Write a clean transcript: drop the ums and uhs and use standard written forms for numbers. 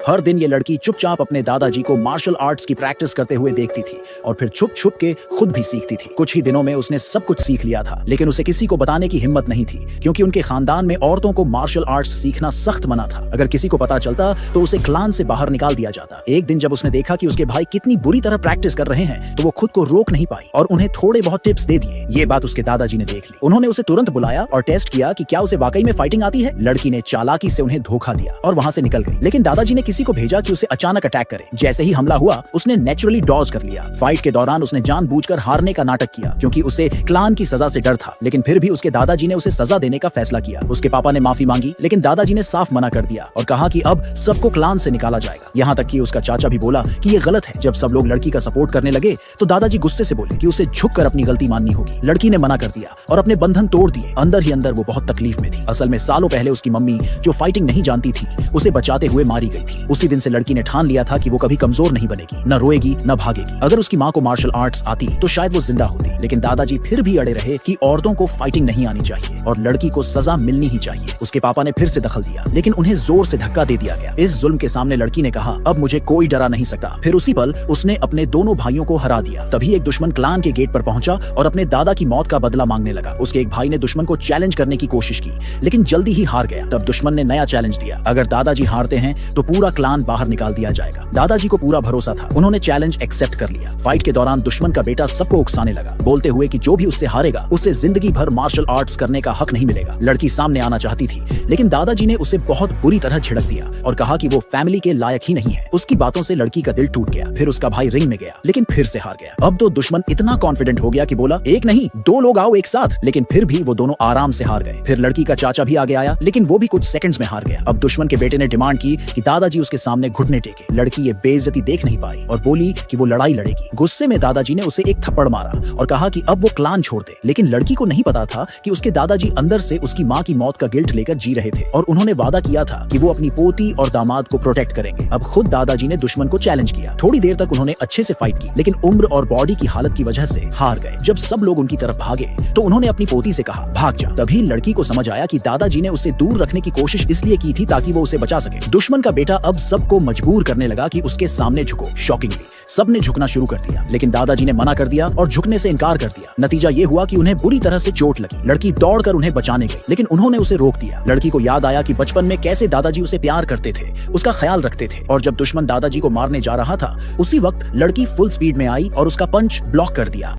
हर दिन ये लड़की चुपचाप अपने दादाजी को मार्शल आर्ट्स की प्रैक्टिस करते हुए देखती थी और फिर छुप छुप के खुद भी सीखती थी। कुछ ही दिनों में उसने सब कुछ सीख लिया था, लेकिन उसे किसी को बताने की हिम्मत नहीं थी, क्योंकि उनके खानदान में औरतों को मार्शल आर्ट्स सीखना सख्त मना था। अगर किसी को पता चलता तो उसे क्लान से बाहर निकाल दिया जाता। एक दिन जब उसने देखा कि उसके भाई कितनी बुरी तरह प्रैक्टिस कर रहे हैं, तो वो खुद को रोक नहीं पाई और उन्हें थोड़े बहुत टिप्स दे दिए। ये बात उसके दादाजी ने देख ली। उन्होंने उसे तुरंत बुलाया और टेस्ट किया कि क्या उसे वाकई में फाइटिंग आती है। लड़की ने चालाकी से उन्हें धोखा दिया और वहां से निकल गई। लेकिन दादाजी ने किसी को भेजा कि उसे अचानक अटैक करे। जैसे ही हमला हुआ, उसने नेचुरली डॉज कर लिया। फाइट के दौरान उसने जानबूझकर हारने का नाटक किया, क्योंकि उसे क्लान की सजा से डर था। लेकिन फिर भी उसके दादाजी ने उसे सजा देने का फैसला किया। उसके पापा ने माफी मांगी, लेकिन दादाजी ने साफ मना कर दिया और कहा कि अब सबको क्लान से निकाला जाएगा। यहाँ तक कि उसका चाचा भी बोला कि ये गलत है। जब सब लोग लड़की का सपोर्ट करने लगे तो दादाजी गुस्से से बोले कि उसे झुककर अपनी गलती माननी होगी। लड़की ने मना कर दिया और अपने बंधन तोड़ दिए। अंदर ही अंदर वो बहुत तकलीफ में थी। असल में सालों पहले उसकी मम्मी, जो फाइटिंग नहीं जानती थी, उसे बचाते हुए मारी गई थी। उसी दिन से लड़की ने ठान लिया था कि वो कभी कमजोर नहीं बनेगी, न रोएगी न भागेगी। अगर उसकी माँ को मार्शल आर्ट्स आती तो शायद वो जिंदा होती, लेकिन दादाजी फिर भी अड़े रहे कि औरतों को फाइटिंग नहीं आनी चाहिए और लड़की को सजा मिलनी ही चाहिए। उसके पापा ने फिर से दखल दिया, लेकिन उन्हें जोर से धक्का दे दिया गया। इस जुल्म के सामने लड़की ने कहा, अब मुझे कोई डरा नहीं सकता। फिर उसी पल उसने अपने दोनों भाइयों को हरा दिया। तभी एक दुश्मन क्लान के गेट पर पहुंचा और अपने दादा की मौत का बदला मांगने लगा। उसके एक भाई ने दुश्मन को चैलेंज करने की कोशिश की, लेकिन जल्दी ही हार गया। तब दुश्मन ने नया चैलेंज दिया, अगर दादाजी हारते हैं तो पूरा क्लान बाहर निकाल दिया जाएगा। दादाजी को पूरा भरोसा था, उन्होंने चैलेंज एक्सेप्ट कर लिया। फाइट के दौरान दुश्मन का बेटा सबको उकसाने लगा, बोलते हुए कि जो भी उससे हारेगा उसे जिंदगी भर मार्शल आर्ट्स करने का हक नहीं मिलेगा। लड़की सामने आना चाहती थी, लेकिन दादाजी ने उसे बहुत बुरी तरह झिड़क दिया और कहा कि वो फैमिली के लायक ही नहीं है। उसकी बातों से लड़की का दिल टूट गया। फिर उसका भाई रिंग में गया, लेकिन फिर से हार गया। अब तो दुश्मन इतना कॉन्फिडेंट हो गया कि बोला, एक नहीं दो लोग आओ एक साथ, लेकिन फिर भी वो दोनों आराम से हार गए। फिर लड़की का चाचा भी आगे आया, लेकिन वो भी कुछ सेकंड्स में हार गया। अब दुश्मन के बेटे ने डिमांड की कि दादाजी उसके सामने घुटने टेके। लड़की ये बेइज्जती देख नहीं पाई और बोली कि वो लड़ाई लड़ेगी। गुस्से में दादाजी ने उसे एक थप्पड़ मारा और कहा कि अब वो क्लान छोड़ दे। लेकिन लड़की को नहीं पता था कि उसके दादाजी अंदर से उसकी माँ की मौत का गिल्ट लेकर जी रहे थे और उन्होंने वादा किया था कि वो अपनी पोती और दामाद को प्रोटेक्ट करेंगे। अब खुद दादाजी ने दुश्मन को चैलेंज किया। थोड़ी देर तक उन्होंने अच्छे से फाइट की, लेकिन उम्र और बॉडी की हालत की वजह से हार गए। जब सब लोग उनकी तरफ भागे तो उन्होंने अपनी पोती से कहा, भाग जा। तभी लड़की को समझ आया कि दादाजी ने उसे दूर रखने की कोशिश इसलिए की थी ताकि वो उसे बचा सके। दुश्मन का बेटा अब सबको मजबूर करने लगा कि उसके सामने झुको। शॉकिंगली सबने झुकना शुरू कर दिया, लेकिन दादाजी ने मना कर दिया और झुकने से इनकार कर दिया। नतीजा ये हुआ कि उन्हें बुरी तरह से चोट लगी। लड़की दौड़कर उन्हें बचाने गई, लेकिन उन्होंने उसे रोक दिया। लड़की को याद आया कि बचपन में कैसे दादाजी उसे प्यार करते थे, उसका ख्याल रखते थे, और जब दुश्मन दादाजी को मारने जा रहा था, उसी वक्त लड़की फुल स्पीड में आई और उसका पंच ब्लॉक कर दिया।